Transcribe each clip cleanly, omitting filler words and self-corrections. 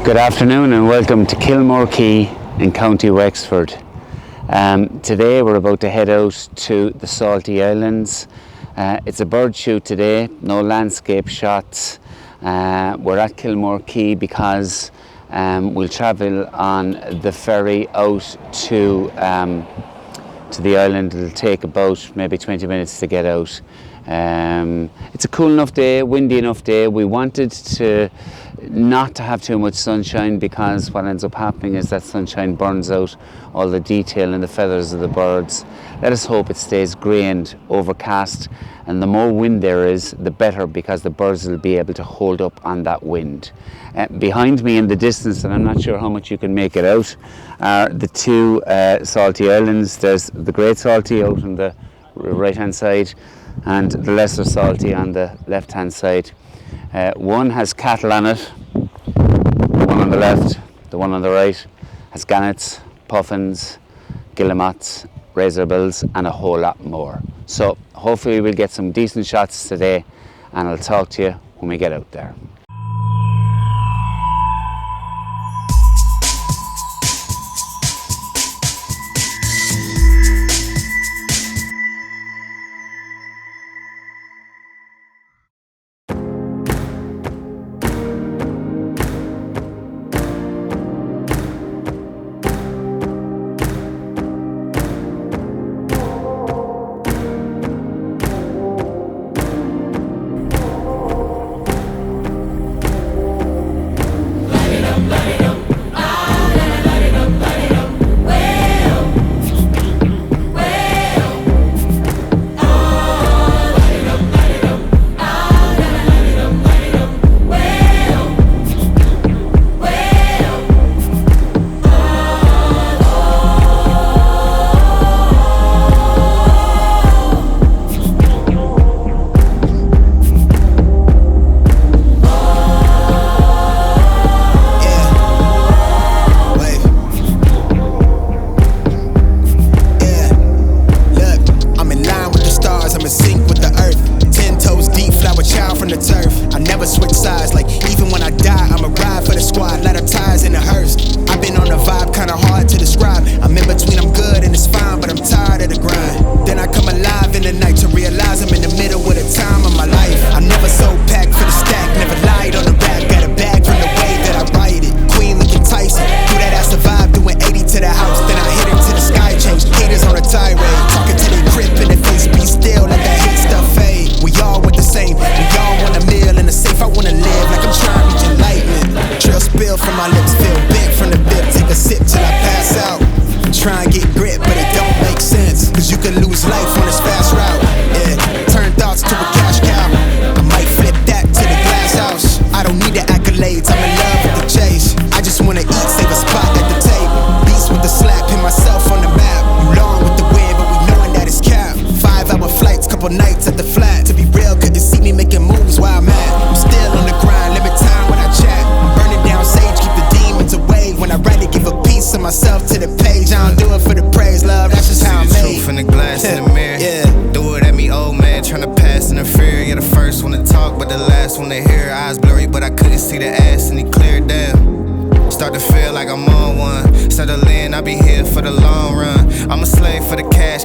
Good afternoon and welcome to Kilmore Quay in County Wexford. Today we're about to head out to the Saltee Islands. It's a bird shoot today, no landscape shots. We're at Kilmore Quay because we'll travel on the ferry out to the island. It'll take about maybe 20 minutes to get out. It's a cool enough day, windy enough day. We wanted to not to have too much sunshine because what ends up happening is that sunshine burns out all the detail in the feathers of the birds. Let us hope it stays grey and overcast, and the more wind there is the better, because the birds will be able to hold up on that wind. Behind me in the distance, and I'm not sure how much you can make it out, are the two Saltee Islands. There's the Great Saltee out on the right hand side and the Lesser Saltee on the left hand side. One has cattle on it, the one on the left, the one on the right has Gannets, Puffins, Guillemots, Razorbills and a whole lot more. So hopefully we'll get some decent shots today, and I'll talk to you when we get out there.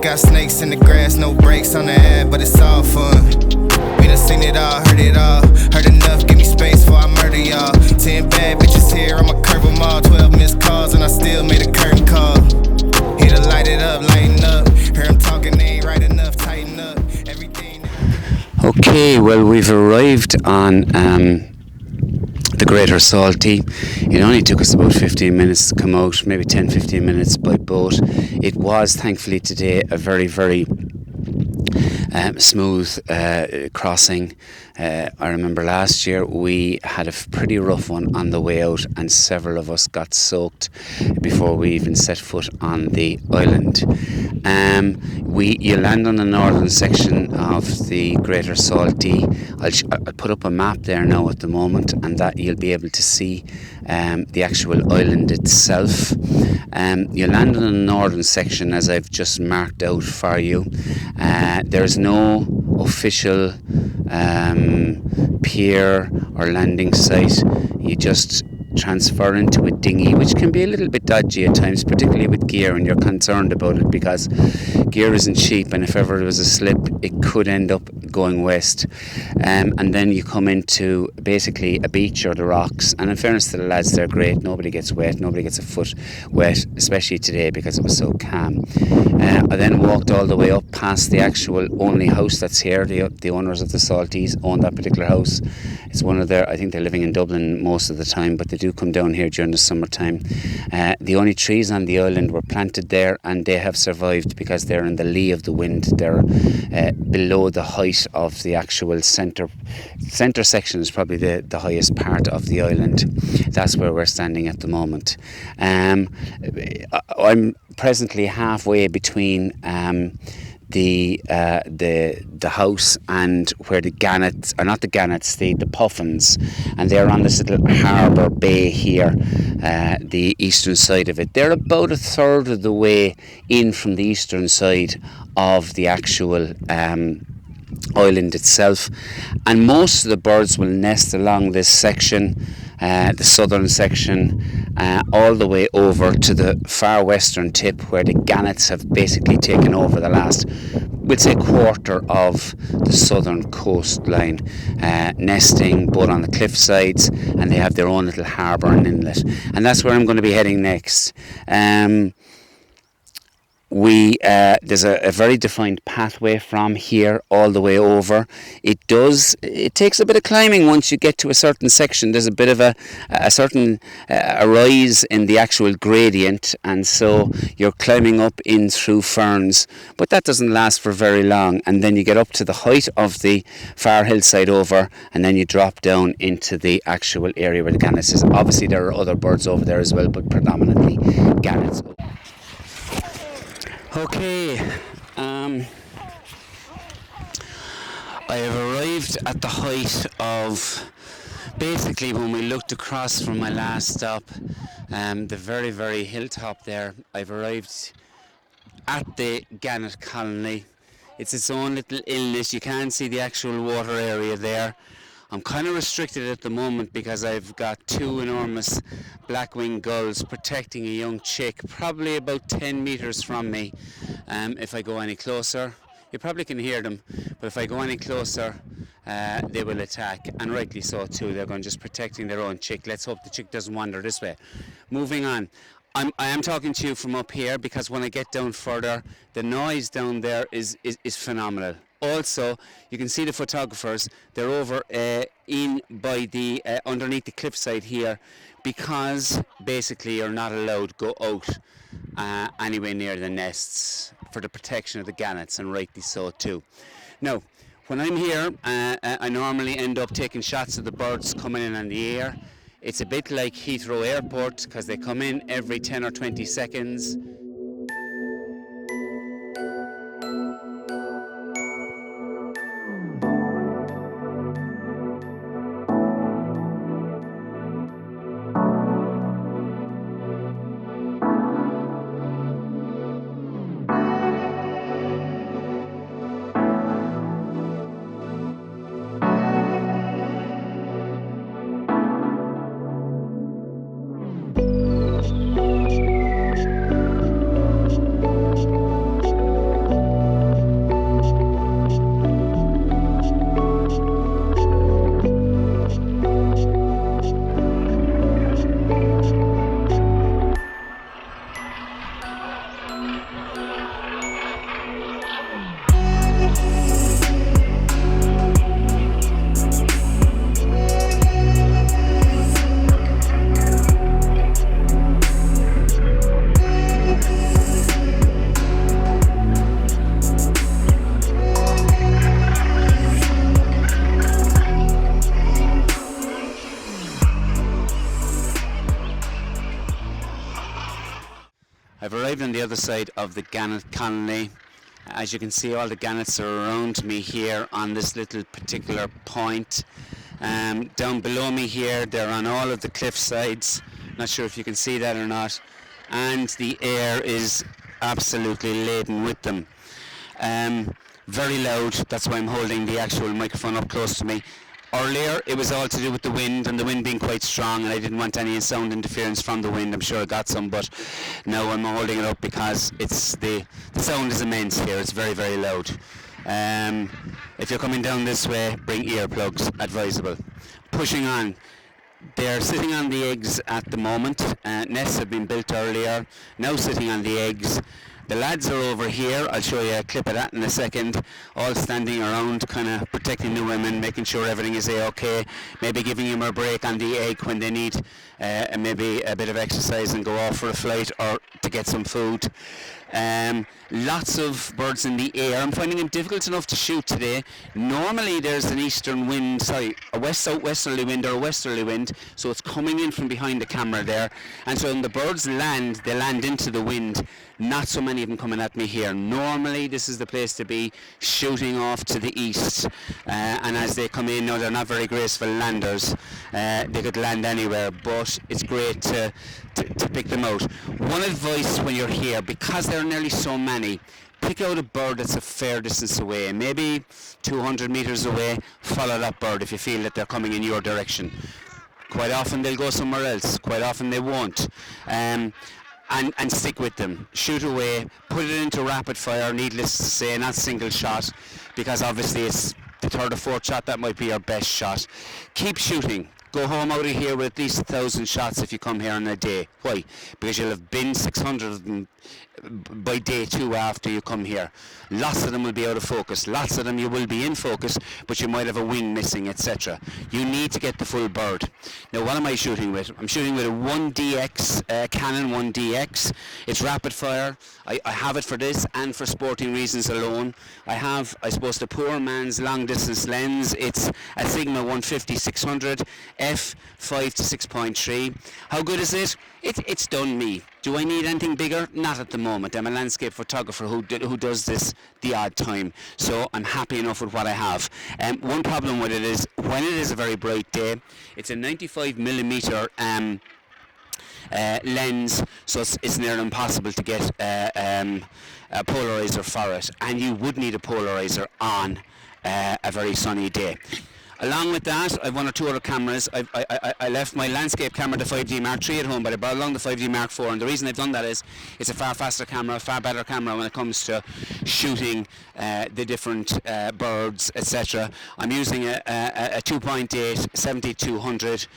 Got snakes in the grass, no brakes on the ad, but it's all fun. We done seen it all, heard enough, give me space before I murder y'all. 10 bad bitches here, I'ma curve them all. 12 missed calls and I still made a curtain call. Here to light it up, lighten up. Hear him talking, they ain't right enough, tighten up. Everything. Okay, well, we've arrived on the Greater Saltee. It only took us about 15 minutes to come out, maybe 10-15 minutes by boat. It was thankfully today a very, very smooth crossing. I remember last year we had a pretty rough one on the way out, and several of us got soaked before we even set foot on the island. You land on the northern section of the Greater Saltee. I'll put up a map there now at the moment, and that you'll be able to see the actual island itself. You land on the northern section, as I've just marked out for you. There's no official pier or landing site. You just transfer into a dinghy, which can be a little bit dodgy at times, particularly with gear, and you're concerned about it because gear isn't cheap, and if ever there was a slip it could end up going west. And then you come into basically a beach or the rocks, and in fairness to the lads, they're great. Nobody gets wet, nobody gets a foot wet, especially today because it was so calm. I then walked all the way up past the actual only house that's here. The owners of the Saltees own that particular house. It's one of their, I think they're living in Dublin most of the time, but they do come down here during the summertime. The only trees on the island were planted there, and they have survived because they're in the lee of the wind. They're below the height of the actual centre section is probably the highest part of the island. That's where we're standing at the moment. I'm presently halfway between the house and where the Gannets, or not the Gannets, the Puffins, and they're on this little harbour bay here, the eastern side of it. They're about a third of the way in from the eastern side of the actual island itself, and most of the birds will nest along this section, the southern section, all the way over to the far western tip where the Gannets have basically taken over the last, we'd say, quarter of the southern coastline, nesting both on the cliff sides, and they have their own little harbour and inlet, and that's where I'm going to be heading next. There's a very defined pathway from here all the way over. It takes a bit of climbing once you get to a certain section. There's a bit of a certain rise in the actual gradient, and so you're climbing up in through ferns, but that doesn't last for very long, and then you get up to the height of the far hillside over, and then you drop down into the actual area where the Gannets is. Obviously there are other birds over there as well, but predominantly Gannets. Okay, I have arrived at the height of, basically when we looked across from my last stop, the very, very hilltop there. I've arrived at the Gannet colony. It's its own little inlet. You can't see the actual water area there. I'm kind of restricted at the moment because I've got two enormous black-winged gulls protecting a young chick, probably about 10 metres from me. If I go any closer, you probably can hear them, but if I go any closer, they will attack, and rightly so too. They're going just protecting their own chick. Let's hope the chick doesn't wander this way. Moving on. I am talking to you from up here because when I get down further, the noise down there is phenomenal. Also, you can see the photographers. They're over in by the underneath the cliffside here, because basically you're not allowed to go out anywhere near the nests for the protection of the gannets, and rightly so too. Now, when I'm here, I normally end up taking shots of the birds coming in on the air. It's a bit like Heathrow Airport because they come in every 10 or 20 seconds. I've arrived on the other side of the Gannet colony. As you can see, all the gannets are around me here on this little particular point. Down below me here, they're on all of the cliff sides. Not sure if you can see that or not. And the air is absolutely laden with them. Very loud, that's why I'm holding the actual microphone up close to me. earlier it was all to do with the wind, and the wind being quite strong, and I didn't want any sound interference from the wind. I'm sure I got some, but now I'm holding it up because it's the sound is immense here. It's very, very loud. If you're coming down this way, bring earplugs, advisable. Pushing on. They're sitting on the eggs at the moment. Nests have been built earlier, now sitting on the eggs. The lads are over here. I'll show you a clip of that in a second, all standing around kind of protecting the women, making sure everything is okay, maybe giving them a break on the egg when they need maybe a bit of exercise and go off for a flight or to get some food. Lots of birds in the air. I'm finding them difficult enough to shoot today. Normally there's an eastern wind, a west-southwesterly wind or a westerly wind, so it's coming in from behind the camera there, and so when the birds land, they land into the wind. Not so many of them coming at me here. Normally this is the place to be, shooting off to the east, and as they come in, no, they're not very graceful landers. They could land anywhere, but it's great to pick them out. One advice when you're here, because there are nearly so many, pick out a bird that's a fair distance away, maybe 200 metres away. Follow that bird if you feel that they're coming in your direction. Quite often they'll go somewhere else, quite often they won't. And stick with them. Shoot away, put it into rapid fire, needless to say, not single shot, because obviously it's the third or fourth shot that might be your best shot. Keep shooting. Go home out of here with at least 1,000 shots if you come here in a day. Why? Because you'll have been 600 of them by day 2 after you come here. Lots of them will be out of focus. Lots of them you will be in focus, but you might have a wing missing, etc. You need to get the full bird. Now, what am I shooting with? I'm shooting with a 1DX, Canon 1DX. It's rapid fire. I have it for this and for sporting reasons alone. I have, I suppose, the poor man's long distance lens. It's a Sigma 150-600 f 5 to 6.3. How good is it? It's done me. Do I need anything bigger? Not at the moment. I'm a landscape photographer who does this the odd time, so I'm happy enough with what I have. One problem with it is when it is a very bright day, it's a 95mm lens, so it's nearly impossible to get a polarizer for it, and you would need a polarizer on a very sunny day. Along with that, I've one or two other cameras. I left my landscape camera, the 5D Mark III at home, but I brought along the 5D Mark IV, and the reason I've done that is it's a far faster camera, a far better camera when it comes to shooting the different birds, etc. I'm using a 2.8 70-200,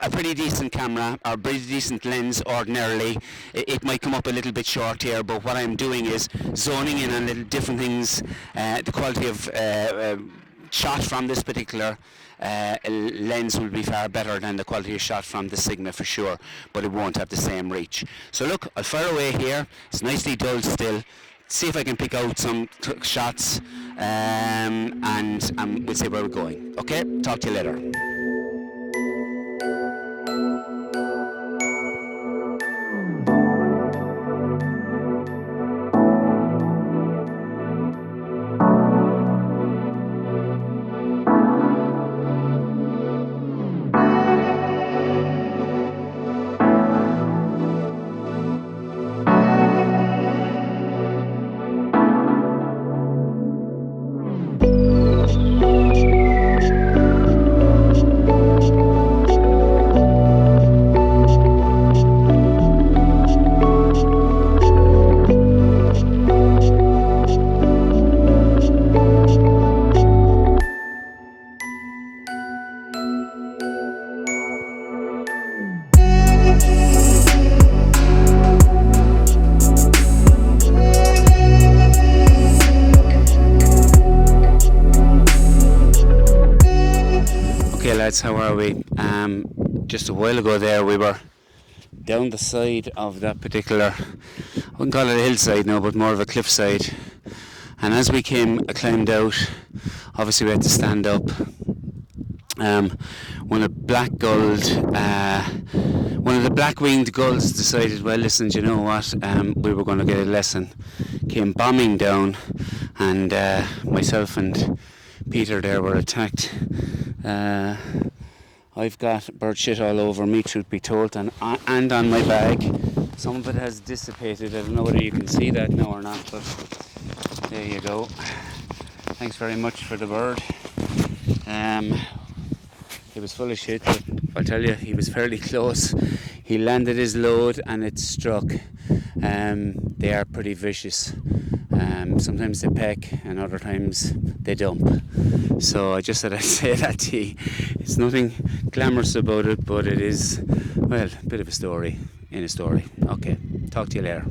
a pretty decent camera, or pretty decent lens ordinarily. It might come up a little bit short here, but what I'm doing is zoning in on little different things, the quality of shot from this particular lens will be far better than the quality of shot from the Sigma for sure, but it won't have the same reach. So look, I'll fire away here. It's nicely dull still. See if I can pick out some shots, and we'll see where we're going. Okay, talk to you later. How are we? Just a while ago there we were down the side of that particular, I wouldn't call it a hillside now, but more of a cliffside, and as we climbed out, obviously we had to stand up. One of the black-winged gulls decided, well listen, do you know what, we were going to get a lesson, came bombing down, and myself and Peter there were attacked. I've got bird shit all over me, truth be told, and on my bag. Some of it has dissipated. I don't know whether you can see that now or not, but there you go. Thanks very much for the bird. He was full of shit, but I'll tell you, he was fairly close. He landed his load and it struck. They are pretty vicious. Sometimes they peck and other times they dump. So I just said I'd say that to you. It's nothing glamorous about it, but it is, well, a bit of a story in a story. Okay, talk to you later.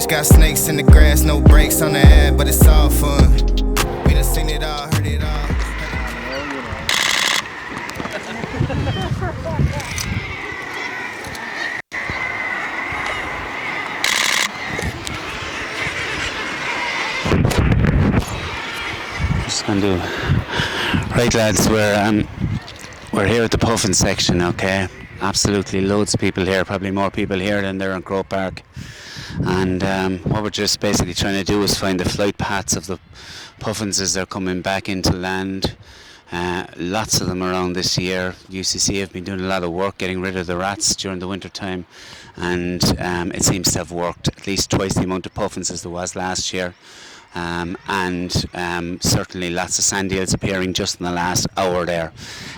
Got snakes in the grass, no brakes on the ad, but it's all fun. We done seen it all, heard it all. Just gonna do. Right, lads, we're here at the Puffins section, okay? Absolutely loads of people here, probably more people here than there in Crow Park. And what we're just basically trying to do is find the flight paths of the puffins as they're coming back into land. Lots of them around this year. UCC have been doing a lot of work getting rid of the rats during the winter time, and it seems to have worked. At least twice the amount of puffins as there was last year. Certainly lots of sand eels appearing just in the last hour there.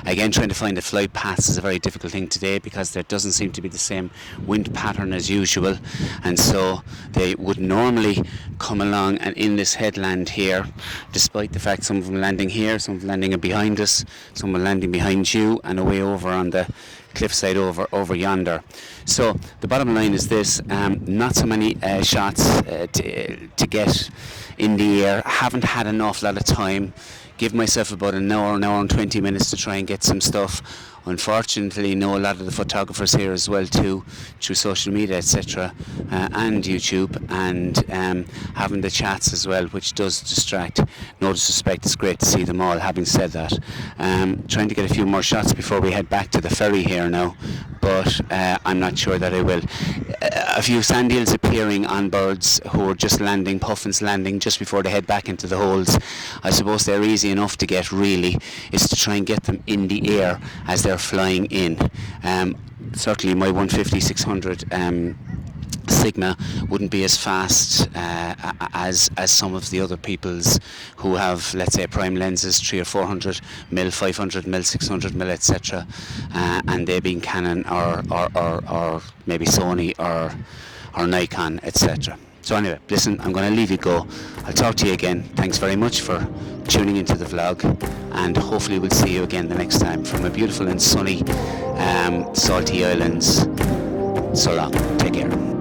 Again, trying to find the flight paths is a very difficult thing today because there doesn't seem to be the same wind pattern as usual, and so they would normally come along and in this headland here, despite the fact some of them landing here, some of them landing behind us, some are landing behind you and away over on the cliffside over yonder. So the bottom line is this: not so many shots to get in the air. Haven't had an awful lot of time. Give myself about an hour and 20 minutes to try and get some stuff. Unfortunately, know a lot of the photographers here as well too, through social media, etc., and YouTube, and having the chats as well, which does distract. No disrespect, it's great to see them all. Having said that, trying to get a few more shots before we head back to the ferry here now, but I'm not sure that I will. A few sand eels appearing on birds who are just landing, puffins landing just before they head back into the holes. I suppose they're easy enough to get, really. It's to try and get them in the air as they're flying in. Certainly my 150-600 Sigma wouldn't be as fast as some of the other people's who have, let's say, prime lenses, 300 or 400 mil, 500 mil, 600 mil, etc. And they being Canon or maybe Sony or Nikon, etc. So anyway, listen, I'm going to leave you go. I'll talk to you again. Thanks very much for tuning into the vlog, and hopefully we'll see you again the next time from a beautiful and sunny Saltee Islands. So long. Take care.